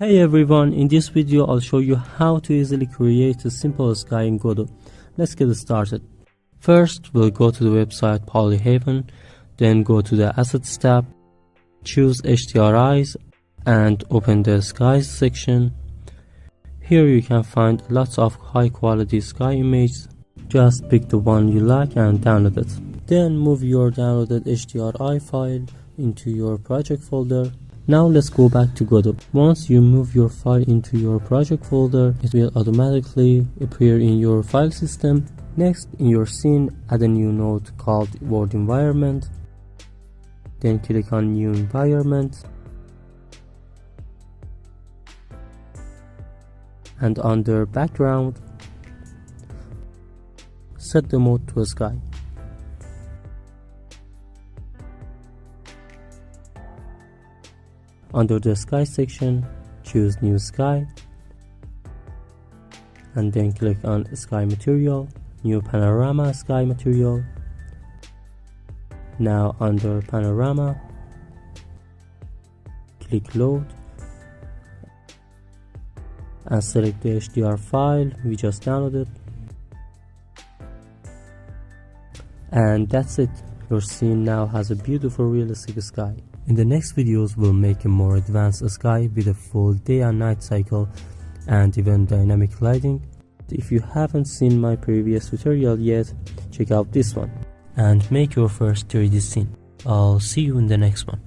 Hey everyone, in this video I'll show you how to easily create a simple sky in Godot. Let's get started. First, we'll go to the website Polyhaven, then go to the Assets tab, choose HDRIs and open the Skies section. Here you can find lots of high quality sky images. Just pick the one you like and download it. Then move your downloaded HDRI file into your project folder. Now let's go back to Godot. Once you move your file into your project folder, it will automatically appear in your file system. Next, in your scene, add a new node called World Environment. Then click on New Environment. And under Background, set the mode to Sky. Under the Sky section, choose New Sky and then click on Sky Material, New Panorama Sky Material. Now under Panorama, click Load and select the HDR file we just downloaded. And that's it. Your scene now has a beautiful realistic sky. In the next videos, we'll make a more advanced sky with a full day and night cycle and even dynamic lighting. If you haven't seen my previous tutorial yet, check out this one and make your first 3D scene. I'll see you in the next one.